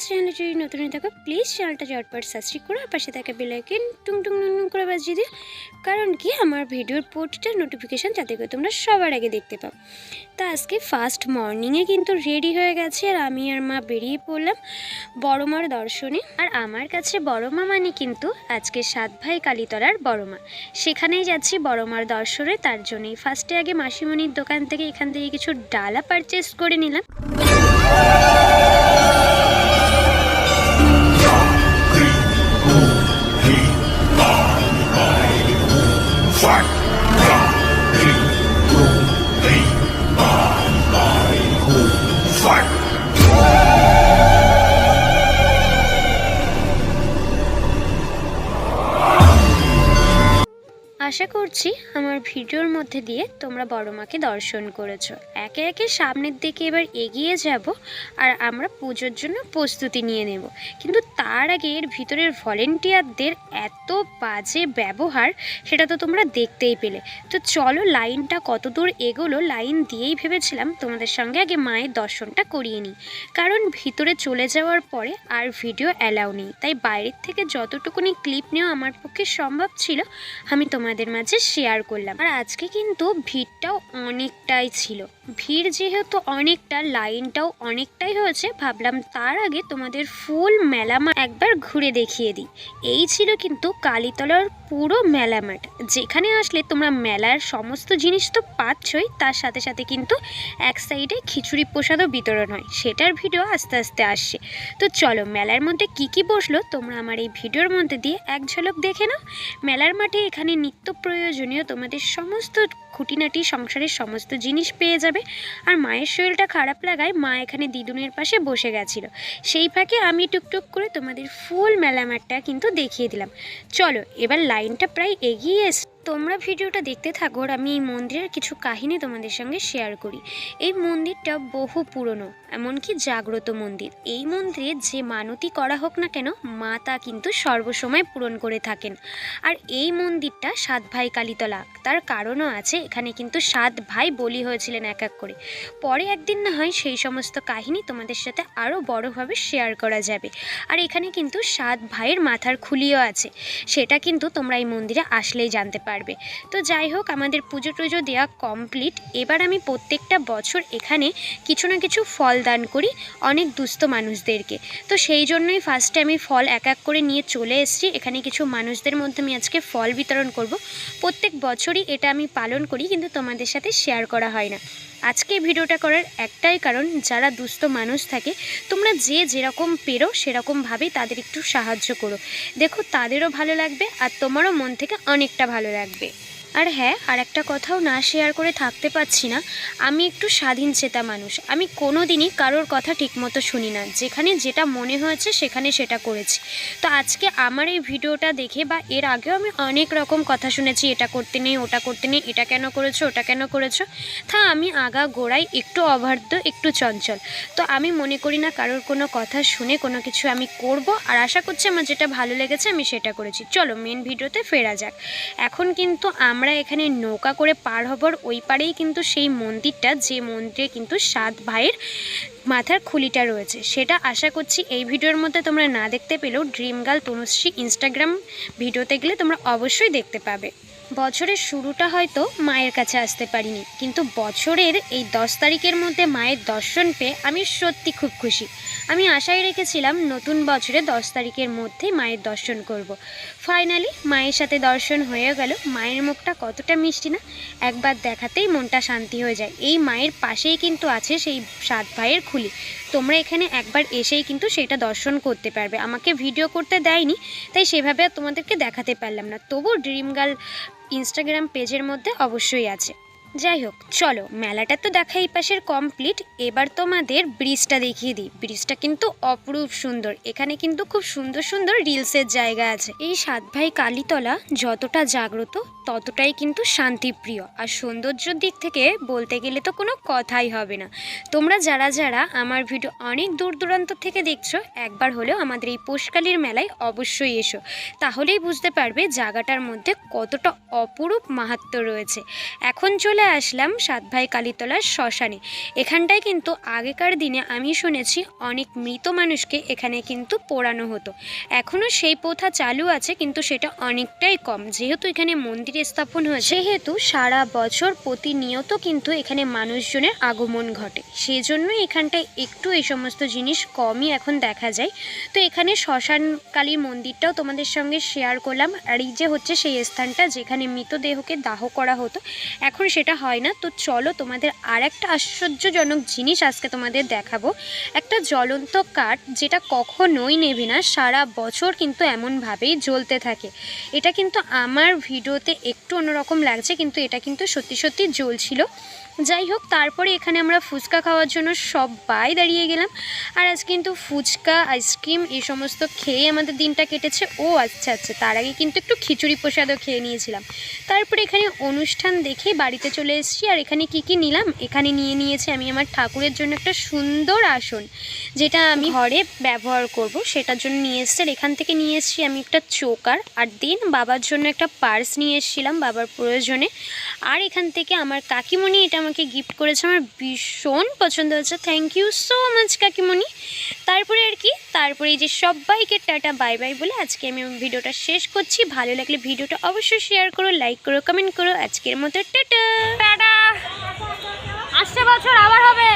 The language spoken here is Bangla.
চ্যানেলে যদি নতুন হয়ে থাকো প্লিজ চ্যানেলটা ঝটপট সাবস্ক্রাইব করো আর পাশে থাকা বেল আইকন টুং টুং টুং টুং করে বাজিয়ে দিও, কারণ কি আমার ভিডিওর প্রতিটা নোটিফিকেশান যাতে করে তোমরা সবার আগে দেখতে পাও। তা আজকে ফার্স্ট মর্নিংয়ে কিন্তু রেডি হয়ে গেছে আর আমি আর মা বেরিয়ে পড়লাম বড় মার দর্শনে। আর আমার কাছে বড় মা মানে কিন্তু আজকে 7 ভাই কালীতলার বড় মা, সেখানেই যাচ্ছি বড় মার দর্শনে। তার জন্যই ফার্স্টে আগে মাসিমণির দোকান থেকে এখান থেকে কিছু ডালা পারচেস করে নিলাম। আশা করছি আমার ভিডিওর মধ্যে দিয়ে তোমরা বড় মাকে দর্শন করেছো। একে একে সামনের দিকে এবার এগিয়ে যাব আর আমরা পুজোর জন্য প্রস্তুতি নিয়ে নেব। কিন্তু তার আগে এর ভিতরের ভলেন্টিয়ারদের এত বাজে ব্যবহার সেটা তো তোমরা দেখতেই পেলে। তো চলো লাইনটা কত দূর এগোলো, লাইন দিয়েই ভেবেছিলাম তোমাদের সঙ্গে আগে মায়ের দর্শনটা করিয়ে নিই, কারণ ভিতরে চলে যাওয়ার পরে আর ভিডিও অ্যালাউ নেই। তাই বাইরের থেকে যতটুকুনি ক্লিপ নেওয়া আমার পক্ষে সম্ভব ছিল আমি তোমাদের মাঝে শেয়ার করলাম। আর আজকে কিন্তু ভিড়টাও অনেকটাই ছিল, ভিড় যেহেতু অনেকটা, লাইনটাও অনেকটাই হয়েছে, ভাবলাম তার আগে তোমাদের ফুল মেলামাঠ একবার ঘুরে দেখিয়ে দিই। এই ছিল কিন্তু কালীতলার পুরো মেলামাঠ, যেখানে আসলে তোমরা মেলার সমস্ত জিনিস তো পাচ্ছই, তার সাথে সাথে কিন্তু এক সাইডে খিচুড়ি প্রসাদও বিতরণ হয়, সেটার ভিডিও আস্তে আস্তে আসছে। তো চলো মেলার মধ্যে কি কি বসলো তোমরা আমার এই ভিডিওর মধ্যে দিয়ে এক ঝলক দেখে নাও। মেলার মাঠে এখানে নিত্য প্রয়োজনীয় তোমাদের সমস্ত খুঁটিনাটি সংসারের সমস্ত জিনিস পেয়ে যাবে। আর মায়ের শরীরটা খারাপ লাগায় মা এখানে দিদুনের পাশে বসে গেছিল, সেই ফাঁকে আমি টুকটুক করে তোমাদের ফুল মেলামাঠটা কিন্তু দেখিয়ে দিলাম। চলো এবার লাইনটা প্রায় এগিয়ে এসে তোমরা ভিডিওটা দেখতে থাকো আর আমি এই মন্দিরের কিছু কাহিনী তোমাদের সঙ্গে শেয়ার করি। এই মন্দিরটা বহু পুরনো, এমনকি জাগ্রত মন্দির। এই মন্দিরে যে মানতি করা হোক না কেন মা তা কিন্তু সর্বসময় পূরণ করে থাকেন। আর এই মন্দিরটা 7 ভাই কালীতলা, তার কারণও আছে। এখানে কিন্তু 7 ভাই বলি হয়েছিলেন এক এক করে। পরে একদিন না হয় সেই সমস্ত কাহিনী তোমাদের সাথে আরও বড়োভাবে শেয়ার করা যাবে। আর এখানে কিন্তু 7 ভাইয়ের মাথার খুলিও আছে, সেটা কিন্তু তোমরা এই মন্দিরে আসলেই জানতে পারবে। তো যাই হোক, আমাদের পুজো টুজো দেওয়া কমপ্লিট। এবার আমি প্রত্যেকটা বছর এখানে কিছু না কিছু ফল দান করি অনেক দুস্থ মানুষদেরকে। তো সেই জন্যই ফার্স্টে আমি ফল এক এক করে নিয়ে চলে এসেছি। এখানে কিছু মানুষদের মধ্যে আমি আজকে ফল বিতরণ করব। প্রত্যেক বছরই এটা আমি পালন করি, কিন্তু তোমাদের সাথে শেয়ার করা হয় না। আজকে ভিডিওটা করার একটাই কারণ, যারা দুস্থ মানুষ থাকে তোমরা যে যেরকম পেরো সেরকমভাবেই তাদের একটু সাহায্য করো, দেখো তাদেরও ভালো লাগবে আর তোমারও মন থেকে অনেকটা ভালো লাগবে। আর হ্যাঁ, আর একটা কথাও না শেয়ার করে থাকতে পারছি না, আমি একটু স্বাধীন চেতা মানুষ। আমি কোনো দিনই কারোর কথা ঠিকমতো শুনি না, যেখানে যেটা মনে হয়েছে সেখানে সেটা করেছি। তো আজকে আমার এই ভিডিওটা দেখে বা এর আগেও আমি অনেক রকম কথা শুনেছি, এটা করতে নেই, ওটা করতে নেই, এটা কেন করেছো, ওটা কেন করেছো। তা আমি আগা গোড়ায় একটু অবাধ্য, একটু চঞ্চল। তো আমি মনে করি না কারোর কোনো কথা শুনে কোনো কিছু আমি করব। আর আশা করছি আমার যেটা ভালো লেগেছে আমি সেটা করেছি। চলো মেন ভিডিওতে ফেরা যাক। এখন কিন্তু আমরা এখানে নৌকা করে পার হবার ওই পারেই কিন্তু সেই মন্দিরটা, যে মন্দিরে কিন্তু 7 ভাইয়ের মাথার খুলিটা রয়েছে, সেটা আশা করছি এই ভিডিওর মধ্যে তোমরা না দেখতে পেলেও ড্রিম গার্ল তনুশ্রী ইনস্টাগ্রাম ভিডিওতে গেলে তোমরা অবশ্যই দেখতে পাবে। বছরের শুরুটা হয়তো মায়ের কাছে আসতে পারিনি, কিন্তু বছরের এই 10 তারিখের মধ্যে মায়ের দর্শন পেয়ে আমি সত্যি খুব খুশি। আমি আশায় রেখেছিলাম নতুন বছরে 10 তারিখের মধ্যেই মায়ের দর্শন করব। ফাইনালি মায়ের সাথে দর্শন হয়ে গেল। মায়ের মুখটা কতটা মিষ্টি না, একবার দেখাতেই মনটা শান্তি হয়ে যায়। এই মায়ের পাশেই কিন্তু আছে সেই 7 ভাইয়ের খুলি, তোমরা এখানে একবার এসেই কিন্তু সেটা দর্শন করতে পারবে। আমাকে ভিডিও করতে দেয়নি, তাই সেভাবে তোমাদেরকে দেখাতে পারলাম না, তবু ড্রিম গার্ল ইনস্টাগ্রাম পেজের মধ্যে অবশ্যই আছে। যাই হোক, চলো মেলাটা তো দেখা এই পাশের কমপ্লিট। এবার তোমাদের ব্রিজটা দেখিয়ে দিই। ব্রিজটা কিন্তু অপরূপ সুন্দর, এখানে কিন্তু খুব সুন্দর সুন্দর রিলসের জায়গা আছে। এই 7 ভাই কালীতলা যতটা জাগ্রত ততটাই কিন্তু শান্তিপ্রিয়, আর সৌন্দর্যের দিক থেকে বলতে গেলে তো কোনো কথাই হবে না। তোমরা যারা যারা আমার ভিডিও অনেক দূর দূরান্ত থেকে দেখছো, একবার হলেও আমাদের এই পোষকালীর মেলায় অবশ্যই এসো, তাহলেই বুঝতে পারবে জায়গাটার মধ্যে কতটা অপরূপ মাহাত্ম্য রয়েছে। এখন চলে চলে আসলাম সাতভাই কালীতলার শ্মশানে। এখানটায় কিন্তু আগেকার দিনে আমি শুনেছি অনেক মৃত মানুষকে এখানে কিন্তু পোড়ানো হতো। এখনও সেই প্রথা চালু আছে, কিন্তু সেটা অনেকটাই কম। যেহেতু এখানে মন্দির স্থাপন হয়েছে, সেহেতু সারা বছর প্রতিনিয়ত কিন্তু এখানে মানুষজনের আগমন ঘটে, সেই জন্য এখানটায় একটু এই সমস্ত জিনিস কমই এখন দেখা যায়। তো এখানে শ্মশান কালীর মন্দিরটাও তোমাদের সঙ্গে শেয়ার করলাম। আর এই যে হচ্ছে সেই স্থানটা যেখানে মৃতদেহকে দাহ করা হতো, এখন সেটা হয় না। তো চলো তোমাদের আর একটা আশ্চর্যজনক জিনিস আজকে তোমাদের দেখাবো। একটা জ্বলন্ত কাঠ, যেটা কখনোই নেবে না, সারা বছর কিন্তু এমনভাবেই জ্বলতে থাকে। এটা কিন্তু আমার ভিডিওতে একটু অন্যরকম লাগছে, কিন্তু এটা কিন্তু সত্যি সত্যি জ্বলছিল। যাই হোক, তারপরে এখানে আমরা ফুচকা খাওয়ার জন্য সবাই দাঁড়িয়ে গেলাম। আর আজ কিন্তু ফুচকা, আইসক্রিম এই সমস্ত খেয়ে আমাদের দিনটা কেটেছে। ও আচ্ছা আচ্ছা, তার আগে কিন্তু একটু খিচুড়ি প্রসাদও খেয়ে নিয়েছিলাম। তারপরে এখানে অনুষ্ঠান দেখে বাড়িতে চলে এসেছি। আর এখানে কি নিলাম, এখানে নিয়েছি আমি আমার ঠাকুরের জন্য একটা সুন্দর আসন, যেটা আমি ঘরে ব্যবহার করব, সেটার জন্য নিয়ে এসেছি। আর এখান থেকে নিয়ে এসেছি আমি একটা চোকার, আর দেন বাবার জন্য একটা পার্স নিয়ে এসেছিলাম বাবার প্রয়োজনে। আর এখান থেকে আমার কাকিমণি এটা আমাকে গিফট করেছে, আমার ভীষণ পছন্দ হয়েছে। থ্যাংক ইউ সো মাচ কাকিমণি। তারপরে তারপরে এই যে সবাইকে টাটা বাই বাই বলে আজকে আমি ভিডিওটা শেষ করছি। ভালো লাগলে ভিডিওটা অবশ্যই শেয়ার করো, লাইক করো, কমেন্ট করো। আজকের মতো টাটা টাটা, আসছে বছর আবার হবে।